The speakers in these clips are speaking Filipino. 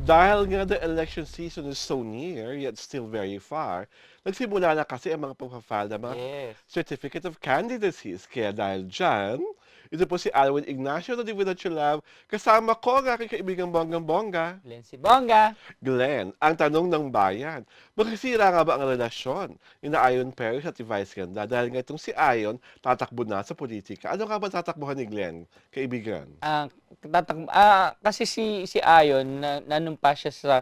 Dahil nga the election season is so near, yet still very far, nagsimula na kasi ang mga pagpa-file ng mga Yes. Certificate of Candidacies. Kaya dahil dyan, ito po si Alwin Ignacio na Divinachulab, kasama ko ang aking kaibigang bonggang-bongga, Lindsay Bongga. Glenn. Ang tanong ng bayan, magkasira nga ba ang relasyon ni na Ayon Perez at ni Vice Ganda? Dahil nga itong si Ayon, tatakbo na sa politika. Ano nga ba tatakbuhan ni Glenn, kaibigan? Kasi si Ayon nanumpa siya sa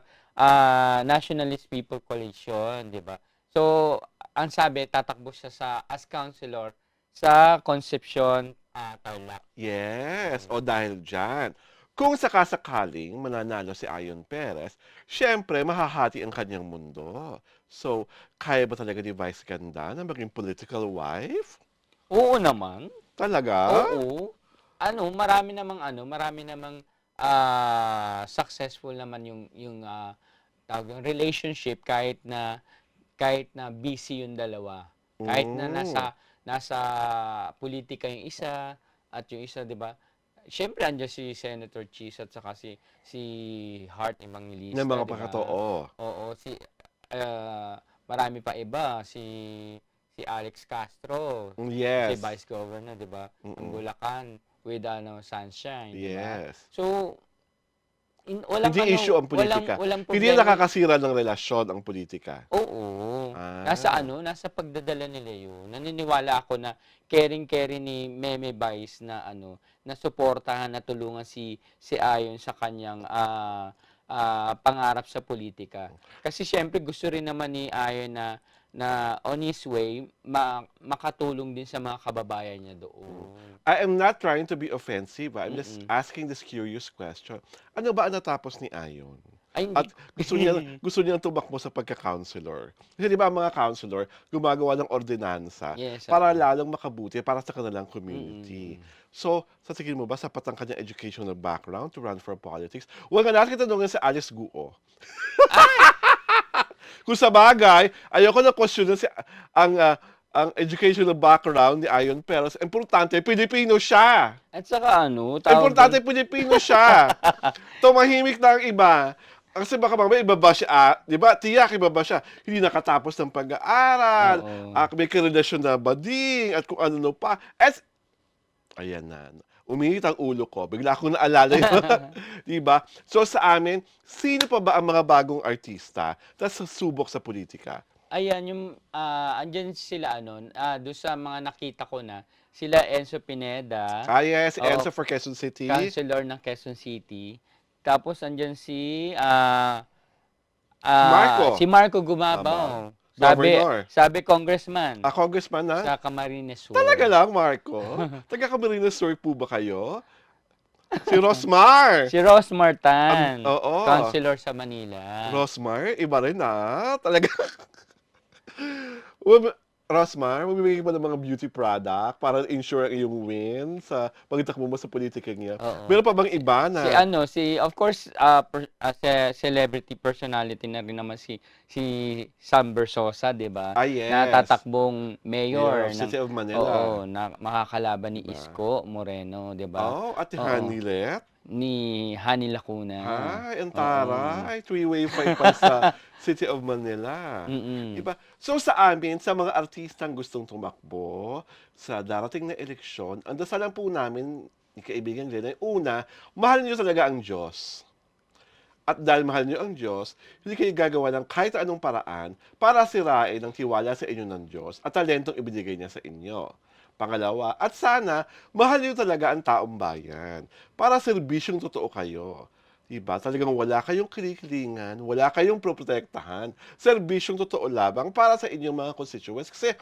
Nationalist People Coalition, 'di ba? So, ang sabi tatakbo siya as councilor sa Concepcion, Tarlac. Yes, o dahil dyan. Kung sakasakaling mananalo si Ayon Perez, syempre mahahati ang kanyang mundo. So, kaya ba talaga ni Vice Ganda na maging political wife? Oo naman. Talaga? Oo. Marami namang successful naman yung tawag yung relationship kahit na busy yung dalawa. Kahit na Mm, nasa politika yung isa at yung isa, 'di ba? Siyempre andiyan si Senator Cheese at saka si Hart ng Evangelista, mga 'di ba? pakatoo. Oo, marami pa iba, si Alex Castro, si Yes. Vice Governor, 'di ba? Ng Mm-mm. Bulacan with Sunshine, 'di ba? Yes. So, walang Hindi issue ang walang politika. walang Hindi problema. nakakasira ng relasyon ang politika. Oo. Ah, Nasa pagdadala nila yun. Naniniwala ako na caring-caring ni Meme Vice na suportahan at tulungan si Ayon sa kanyang pangarap sa politika. Kasi siyempre gusto rin naman ni Ayon na on his way makatulong din sa mga kababayan niya doon. I am not trying to be offensive. I'm just Mm. asking this curious question. Ano ba ang natapos ni Ayon? Ay hindi. At gusto niya tumakbo sa pagka-counselor. Kasi di ba ang mga counselor gumagawa ng ordinansa Yes, para oo. lalong makabuti para sa kanilang community. Mm. So, sa tingin mo ba sapat ang kanyang educational background to run for politics? Huwag nga natin tanungin sa Alice Guo. Ay! Kung sa bagay, ayoko na question ang ang educational background ni Ayon Perez. Importante, Pilipino siya. At saka tawag doon. Importante, Pilipino siya. Tumahimik na ang iba. Kasi baka mamaya ibaba siya, di ba? Tiyak ibaba siya. Hindi nakatapos ng pag-aaral, Oo. may karelasyon na bading, at kung ano pa. Ayan na. Uminit ang ulo ko. Bigla akong naalala yun. Di ba? So sa amin, sino pa ba ang mga bagong artista na susubok sa politika? Ayan andiyan sila do'n sa mga nakita ko na, sila Enzo Pineda, Yes, oo, Enzo for Quezon City. councilor ng Quezon City. Tapos andiyan Marco, si Marco tama. Gumabaw. Sabi Governor. sabi congressman Congressman na? sa Camarines Talaga Sur. lang, Marco? Taga Camarines Sur po ba kayo? Si Rosmar. Si Rosmar Tan, Oo. councilor sa Manila. Rosmar, iba rin Talaga. Wab- Rosmar, magbibigay ka ba ng mga beauty product para ensure ang iyong win sa pagtakbo mo sa politika niya? Oo. Meron pa bang iba na, Of course, celebrity personality na rin naman si Sam Versosa, 'di ba? Na yes, tatakbong Mayor mayor of City of oo, Manila, na makakalaban ni diba? Isko Moreno, 'di ba? Oh, Ate Oo, Hanilet. ni Hani Lacuna. Ay, ang Oo. taray. Three-way fight pa sa City of Manila. Mm. Diba? So sa amin, sa mga artistang gustong tumakbo sa darating na eleksyon, ang dasalan po namin, ni kaibigan Glenn, ay una, mahal niyo talaga ang Diyos. At dahil mahal niyo ang Diyos, hindi kayo gagawa ng kahit anong paraan para sirain ang tiwala sa inyo ng Diyos at talentong ibinigay niya sa inyo. Pangalawa, at sana, mahal niyo talaga ang taong bayan para serbisyong totoo kayo. Diba? Talagang wala kayong kinikilingan, wala kayong protektahan, serbisyong totoo labang para sa inyong mga constituents. Kasi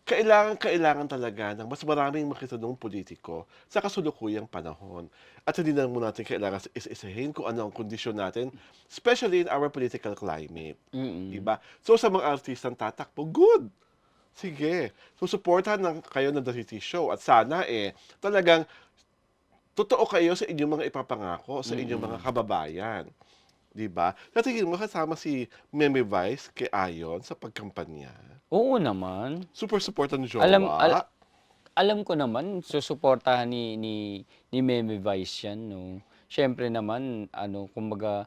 kailangan talaga ng mas maraming makitunong politiko sa kasulukuyang panahon. At hindi na mo natin kailangan isa-isahin kung ano ang kondisyon natin, especially in our political climate. Mm. Diba? So sa mga artistang tatakbo, good! Sige. So supportahan kayo ng The City Show at sana talagang totoo kayo sa inyong mga ipapangako sa inyong mga Mm. kababayan. 'Di ba? Sa tingin mo kasama si Meme Vice kay Ayon sa pagkampanya? Oo naman. Super support ang Alam al jowa. Alam ko naman susuportahan ni Meme Vice 'yan 'no. Siyempre naman kumbaga,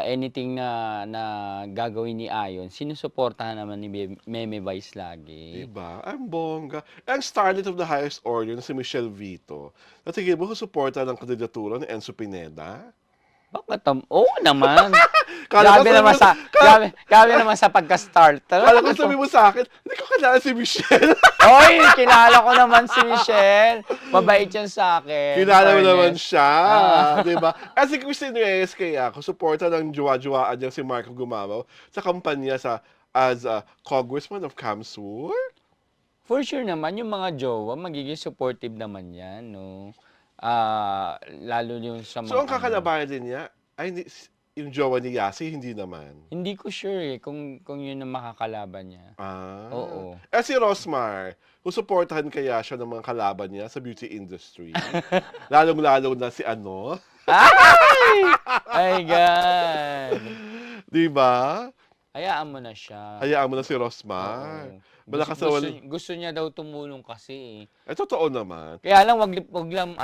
anything na gagawin ni Ayon, sinusuportahan naman ni Meme Vice lagi. Diba? Ang bongga. Ang starlet of the highest order na si Michelle Vito. Sa tingin mo, suporta ng kandidatura ni Enzo Pineda? Bakit oo naman. Kala ko Grabe sabi naman mo, sa grabe naman sa pagka-starter. kala ko sabi mo sa akin, hindi ko kilala si Michelle. Oy, kilala ko naman si Michelle. Mabait yan sa akin. Kilala mo naman Fairness. siya. Diba? At si Christine Reyes kaya ako, suporta ng jowa-jowaan niya si Marco Gumamaw sa kampanya as a congressman of Kamsur. For sure naman, yung mga jowa, magiging supportive naman yan, no? Lalo yung sa So, mga ang kakalabayan din niya, ay hindi, yung jowa ni Yasi, hindi naman. Hindi ko sure kung yun ang makakalaban niya. Ah. Oo. Si Rosmar, kung suportahan kaya siya ng mga kalaban niya sa beauty industry. Lalong-lalo na si ano. Ay! My God! Di ba? Hayaan mo na siya. Hayaan mo na si Rosmar. Oo. Malakas Gusto, na gusto, gusto niya daw tumulong kasi. totoo naman. Kaya lang wag lang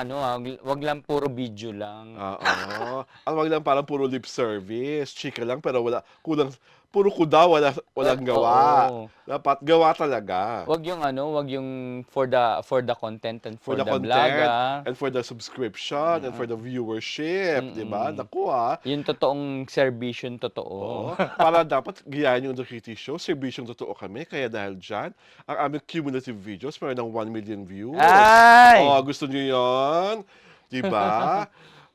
wag lang puro video lang. Oo. Ang wag lang parang puro lip service. Chika lang pero kulang, puro kuda, walang gawa. Oo. Dapat gawa talaga. Wag yung for the content and for, For the vlog, content, ah. and for the subscription, and for the viewership. Di ba? Naku Yung totoong servisyon Oo. totoo. Para dapat gayahin yung The Kitty Show. Serbisyong totoo kami. Kaya dahil dyan, ang aming cumulative videos, meron ng 1 million views. Ay! Gusto nyo yun? Diba?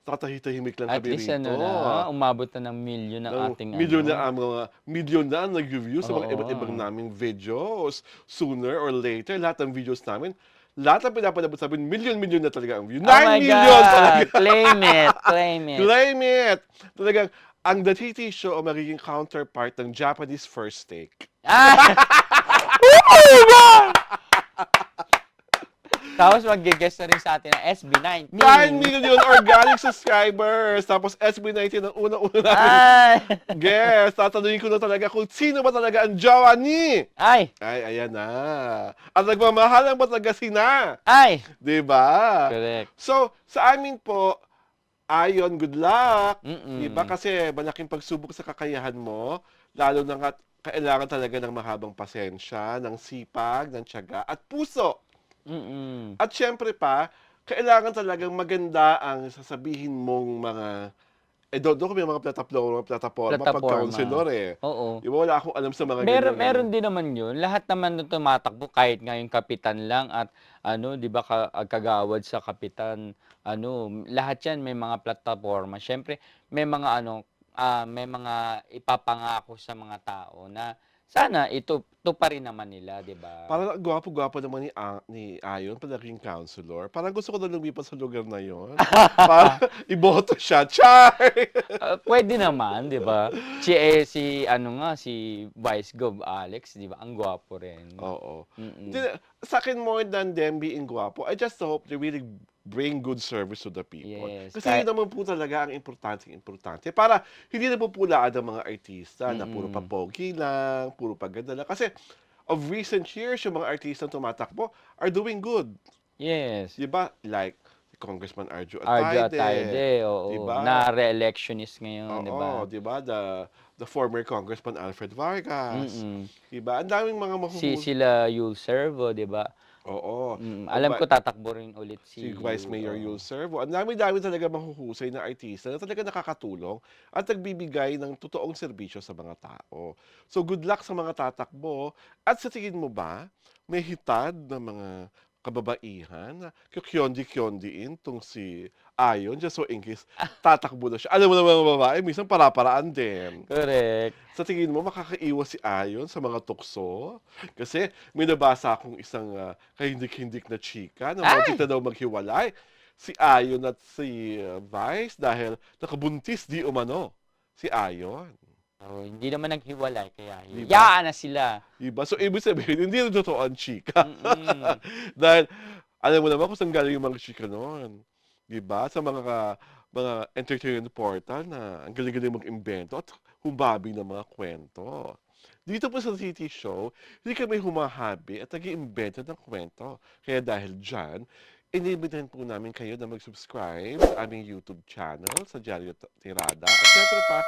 Tatahitahimik lang At kami least rito. umabot na ng milyon ng ating Milyon na ang nag-review sa mga Oo. iba't ibang naming videos. Sooner or later, lahat ng videos namin, lahat ng pinapalabas namin, milyon-milyon na talaga ang view. 9 Oh my million God! talaga! Claim it! Claim it! Claim it! Talagang, ang The TT Show ang magiging counterpart ng Japanese First Take. Ah! Tapos mag-guest na rin sa atin ng SB19. 9 million organic subscribers! Tapos SB19 ang unang-una namin Ay! guest. Tatanungin ko na talaga kung sino ba talaga ang jowa ni... Ay! Ay, ayan na. At nagmamahalan ba talaga sina? Ay! Diba? Correct. So, sa amin po, Ayon, good luck. Mm-mm. Diba? Kasi malaking pagsubok sa kakayahan mo, lalo na nga kailangan talaga ng mahabang pasensya, ng sipag, ng tiyaga, at puso. Mm-mm. At syempre pa, kailangan talagang maganda ang sasabihin mong mga, doon kami mga plataforma pag counselor Oo. Di ba, wala akong alam sa mga Meron din naman yun. Lahat naman na tumatakbo, kahit nga yung kapitan lang at di ba, kagawad sa kapitan, lahat yan may mga plataforma. Syempre, may mga may mga ipapangako sa mga tao na sana ito pa rin naman nila, di ba? Parang ang gwapo-gwapo naman ni Ayon pag naging counselor. Parang gusto ko na lumipat sa lugar na yon. Para iboto siya. Char! Pwede naman, di ba? Si Vice Gov Alex, di ba? Ang gwapo rin. Oo. Mm-mm. Sa akin, more than them being gwapo, I just hope they really bring good service to the people. Yes. Kasi yun naman po talaga ang importante. Para hindi na pupulaan ang mga artista na puro papogi lang, puro paganda lang. Kasi of recent years, yung mga artista na tumatakbo are doing good. Yes. Diba? Like Congressman Arjo Arjo Atayde. Atayde, oo. Diba? Na re-electionist ngayon, di ba? Oo, diba? The former Congressman Alfred Vargas. Mm-mm. Diba? Ang daming mga Sila Yul Servo, di ba? Oo. Alam ko tatakbo rin ulit Si Vice Mayor oo. Yul Servo. Ang dami-dami talaga mahuhusay na artista na talaga nakakatulong at nagbibigay ng totoong serbisyo sa mga tao. So good luck sa mga tatakbo. At sa tingin mo ba, may hitad na mga kababaihan na kyondi-kyondiin tong si Ayon, just so in case tatakbo na siya. Alam mo naman mga babae, minsan para-paraan din. Correct. Sa tingin mo, makakaiwas si Ayon sa mga tukso? Kasi may nabasa akong isang kahindik-hindik na chika na muntik na daw maghiwalay si Ayon at si Vice dahil nakabuntis di umano si Ayon. Oh, hindi naman naghiwalay, kaya Diba? hiyaan na sila. Diba? So, ibig sabihin, hindi na totoo ang chika. Mm-mm. Dahil, alam mo naman kung saan galing yung mga chika noon. Diba? Sa mga entertainment portal na ang galing-galing mag-imbento at humbabi ng mga kwento. Dito po sa TT Show, hindi kami humahabi at nag-iimbento ng kwento. Kaya dahil dyan, Inibitahan po namin kayo na mag-subscribe sa aming YouTube channel, sa Diaryo Tirada. At syempre pa,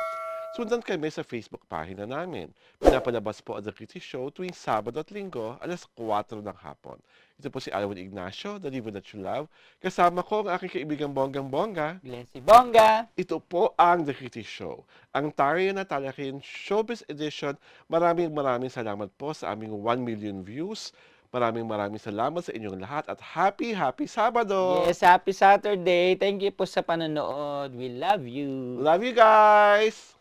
sundan kami sa Facebook pahina namin. Pinapalabas po ang The Kitty Show tuwing Sabado at Linggo, alas 4 ng hapon. Ito po si Alwin Ignacio, The Live That You Love. Kasama ko ang aking kaibigang bonggang-bongga. Glency Bongga. Ito po ang The Kitty Show, ang Tarya na Talakin Showbiz Edition. Maraming salamat po sa aming 1 million views. Maraming salamat sa inyong lahat at happy Sabado! Yes, happy Saturday. Thank you po sa panonood. We love you. Love you guys!